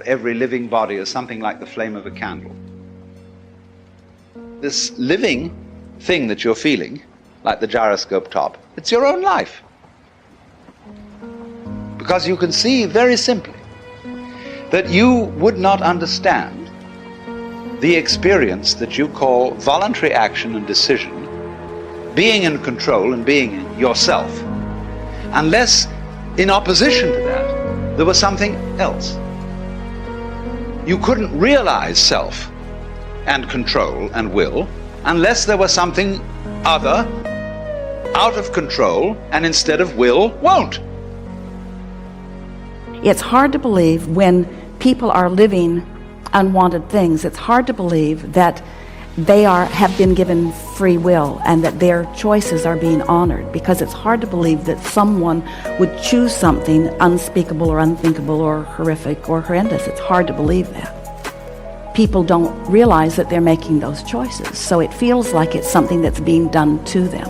every living body is something like the flame of a candle. This living thing that you're feeling, like the gyroscope top, it's your own life. Because you can see very simply that you would not understand the experience that you call voluntary action and decision, being in control and being in yourself, unless in opposition to that there was something else. You couldn't realize self and control and will unless there was something other, out of control, and instead of will, won't. It's hard to believe when people are living unwanted things. It's hard to believe that they have been given free will and that their choices are being honored, because it's hard to believe that someone would choose something unspeakable or unthinkable or horrific or horrendous. It's hard to believe that. People don't realize that they're making those choices, so it feels like it's something that's being done to them.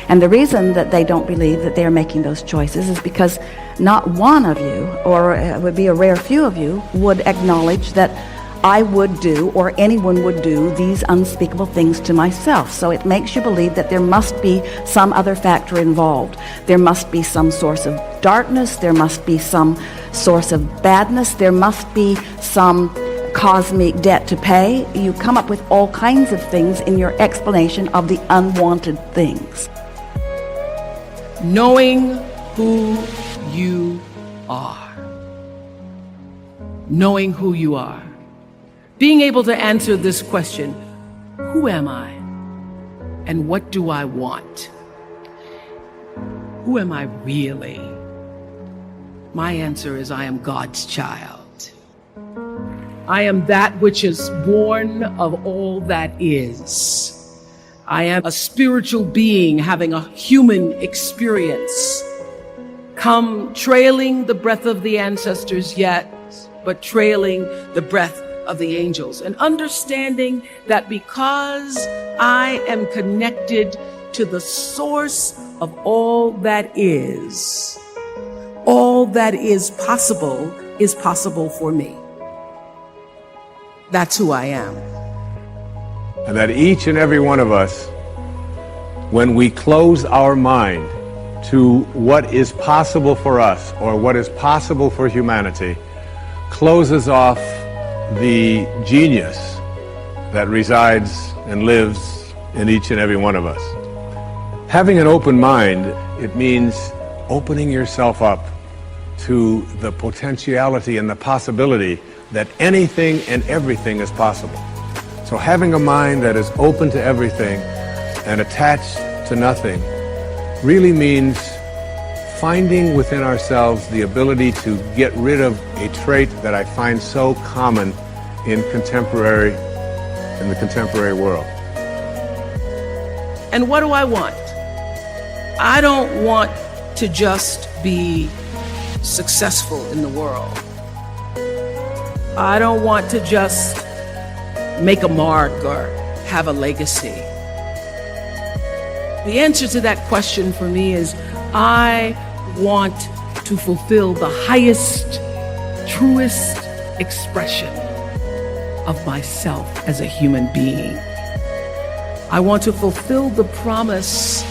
And the reason that they don't believe that they're making those choices is because not one of you, or it would be a rare few of you, would acknowledge that I would do, or anyone would do, these unspeakable things to myself. So it makes you believe that there must be some other factor involved. There must be some source of darkness, there must be some source of badness, there must be some cosmic debt to pay. You come up with all kinds of things in your explanation of the unwanted things. Knowing who you are. Knowing who you are. Being able to answer this question, who am I? And what do I want? Who am I really? My answer is I am God's child. I am that which is born of all that is. I am a spiritual being having a human experience, come trailing the breath of the ancestors yet, but trailing the breath of the angels, and understanding that because I am connected to the source of all that is possible for me. That's who I am. And that each and every one of us, when we close our mind to what is possible for us or what is possible for humanity, closes off the genius that resides and lives in each and every one of us. Having an open mind, it means opening yourself up to the potentiality and the possibility that anything and everything is possible. So having a mind that is open to everything and attached to nothing really means finding within ourselves the ability to get rid of a trait that I find so common in the contemporary world. And what do I want? I don't want to just be successful in the world. I don't want to just make a mark or have a legacy. The answer to that question for me is I want to fulfill the highest, truest expression of myself as a human being. I want to fulfill the promise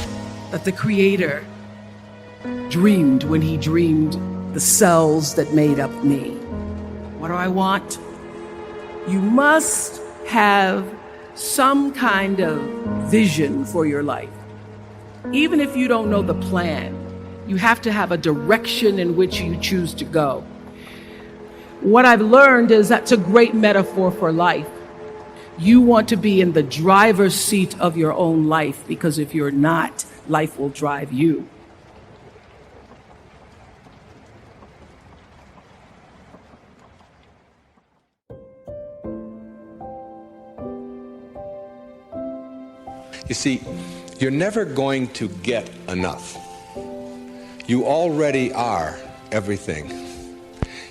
that the Creator dreamed when He dreamed the cells that made up me. What do I want? You must have some kind of vision for your life. Even if you don't know the plan, you have to have a direction in which you choose to go. What I've learned is that's a great metaphor for life. You want to be in the driver's seat of your own life, because if you're not, life will drive you. You see, you're never going to get enough. You already are everything.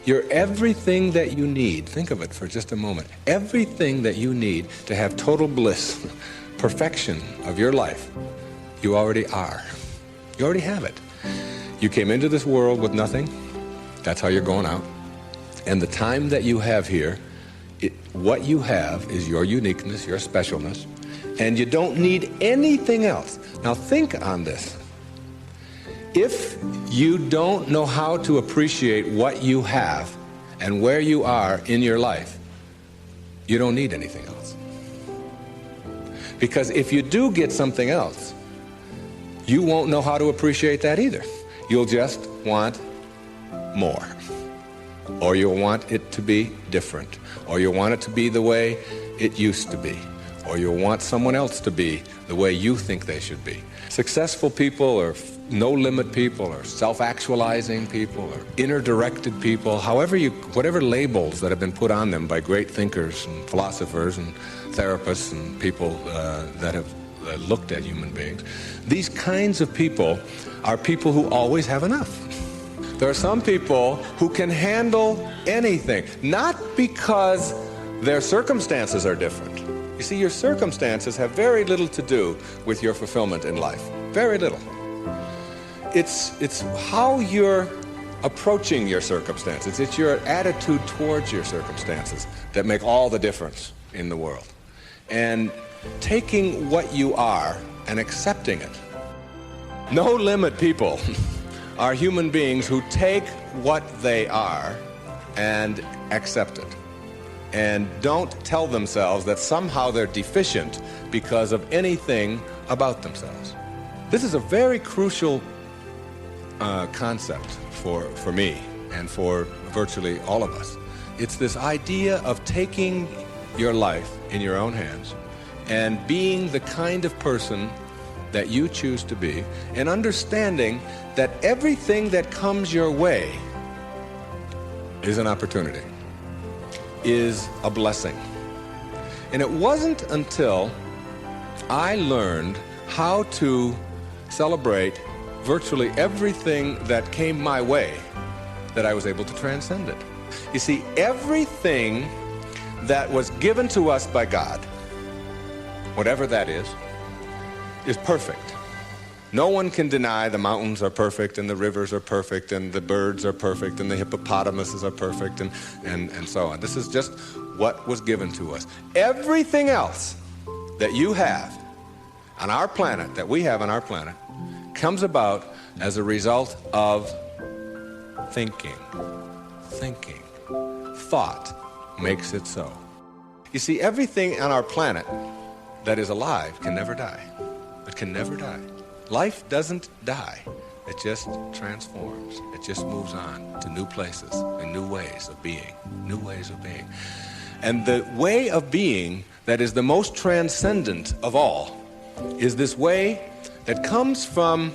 You're everything that you need. Think of it for just a moment. Everything that you need to have total bliss, perfection of your life, you already are. You already have it. You came into this world with nothing. That's how you're going out. And the time that you have here, what you have is your uniqueness, your specialness, and you don't need anything else. Now think on this. If you don't know how to appreciate what you have and where you are in your life, you don't need anything else. Because if you do get something else, you won't know how to appreciate that either. You'll just want more. Or you'll want it to be different. Or you'll want it to be the way it used to be. Or you'll want someone else to be the way you think they should be. Successful people or no-limit people or self-actualizing people or inner-directed people, whatever labels that have been put on them by great thinkers and philosophers and therapists and people that have looked at human beings, these kinds of people are people who always have enough. There are some people who can handle anything, not because their circumstances are different. You see, your circumstances have very little to do with your fulfillment in life. Very little. It's how you're approaching your circumstances. It's your attitude towards your circumstances that make all the difference in the world. And taking what you are and accepting it. No-limit people are human beings who take what they are and accept it. And don't tell themselves that somehow they're deficient because of anything about themselves. This is a very crucial concept for me and for virtually all of us. It's this idea of taking your life in your own hands and being the kind of person that you choose to be, and understanding that everything that comes your way is an opportunity, is a blessing. And it wasn't until I learned how to celebrate virtually everything that came my way that I was able to transcend it. You see, everything that was given to us by God, whatever that is perfect. No one can deny the mountains are perfect and the rivers are perfect and the birds are perfect and the hippopotamuses are perfect and so on. This is just what was given to us. Everything else that you have on our planet, that we have on our planet, comes about as a result of thinking. Thinking. Thought makes it so. You see, everything on our planet that is alive can never die. It can never die. Life doesn't die. It just transforms. It just moves on to new places and new ways of being. New ways of being. And the way of being that is the most transcendent of all is this way that comes from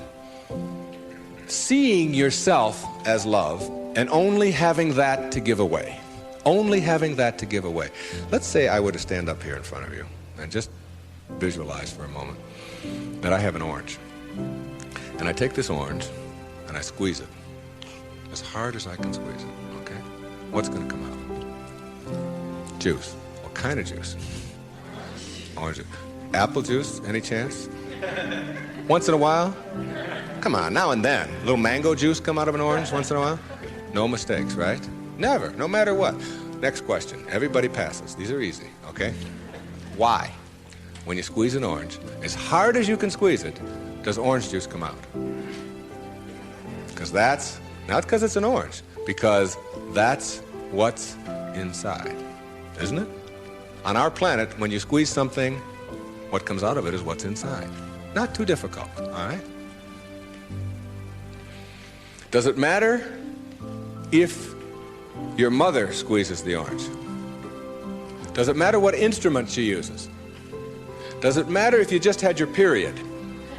seeing yourself as love and only having that to give away. Only having that to give away. Let's say I were to stand up here in front of you and just visualize for a moment that I have an orange. And I take this orange and I squeeze it as hard as I can squeeze it, okay? What's going to come out? Juice. What kind of juice? Orange juice. Apple juice, any chance? Once in a while? Come on, now and then. A little mango juice come out of an orange once in a while? No mistakes, right? Never, no matter what. Next question. Everybody passes. These are easy, okay? Why, when you squeeze an orange, as hard as you can squeeze it, does orange juice come out? Because that's, not because it's an orange, because that's what's inside, isn't it? On our planet, when you squeeze something, what comes out of it is what's inside. Not too difficult, all right? Does it matter if your mother squeezes the orange? Does it matter what instrument she uses? Does it matter if you just had your period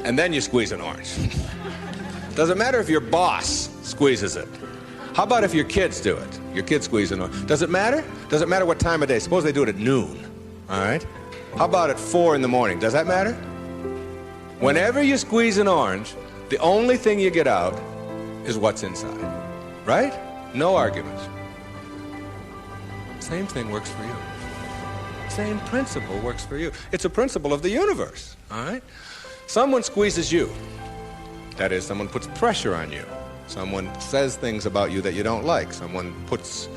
and then you squeeze an orange? Does it matter if your boss squeezes it? How about if your kids do it? Your kids squeeze an orange. Does it matter? Does it matter what time of day? Suppose they do it at noon, all right? How about at 4 in the morning? Does that matter? Whenever you squeeze an orange, the only thing you get out is what's inside, right? No arguments. Same thing works for you. Same principle works for you. It's a principle of the universe, all right? Someone squeezes you. That is, someone puts pressure on you. Someone says things about you that you don't like. Someone puts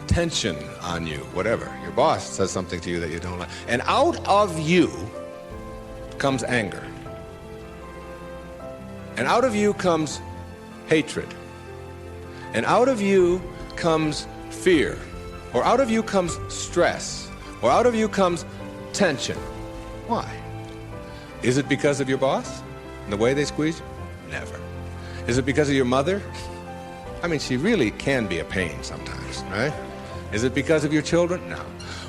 tension on you, whatever. Your boss says something to you that you don't like. And out of you comes anger. And out of you comes hatred. And out of you comes fear. Or out of you comes stress. Or out of you comes tension. Why? Is it because of your boss and the way they squeeze you? Never. Is it because of your mother? I mean, she really can be a pain sometimes, right? Is it because of your children? No.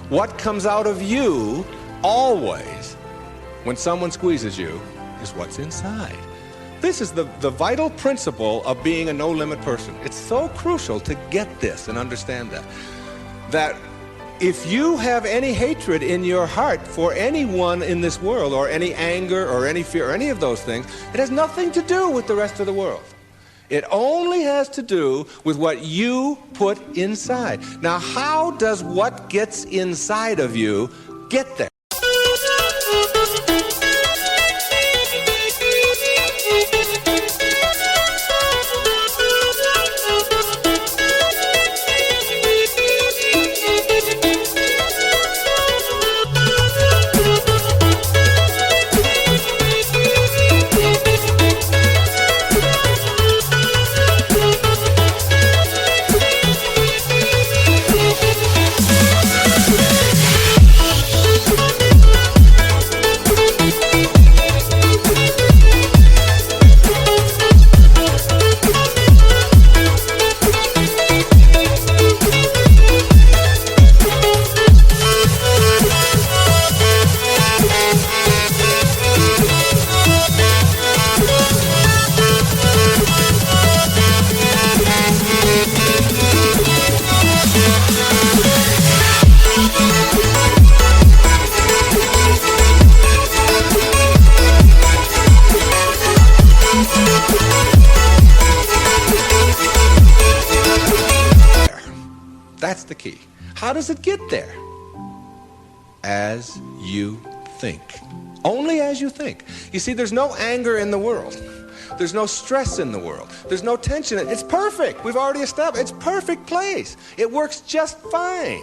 What comes out of you always when someone squeezes you is what's inside. This is the vital principle of being a no-limit person. It's so crucial to get this and understand that if you have any hatred in your heart for anyone in this world, or any anger or any fear or any of those things, it has nothing to do with the rest of the world. It only has to do with what you put inside. Now, how does what gets inside of you get there? That's the key. How does it get there? As you think. Only as you think. You see, there's no anger in the world. There's no stress in the world. There's no tension. It's perfect. We've already established. It's perfect place. It works just fine.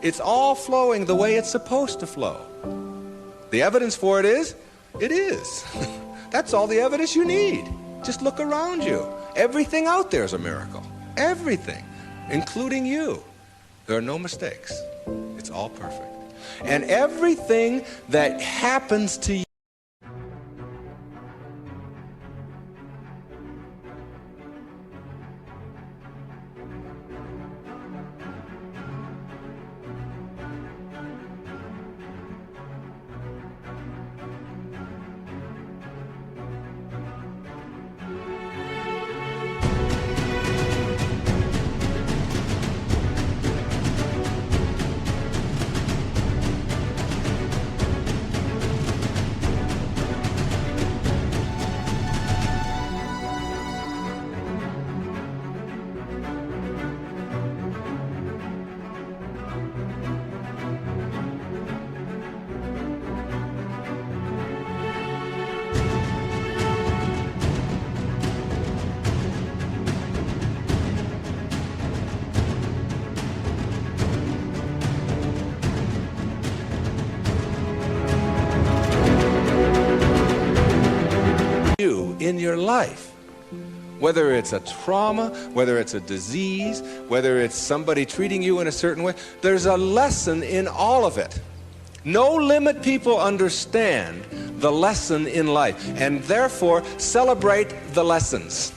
It's all flowing the way it's supposed to flow. The evidence for it is, it is. That's all the evidence you need. Just look around you. Everything out there is a miracle. Everything, including you. There are no mistakes. It's all perfect. And everything that happens to you in your life, whether it's a trauma, whether it's a disease, whether it's somebody treating you in a certain way, there's a lesson in all of it. No limit people understand the lesson in life and therefore celebrate the lessons.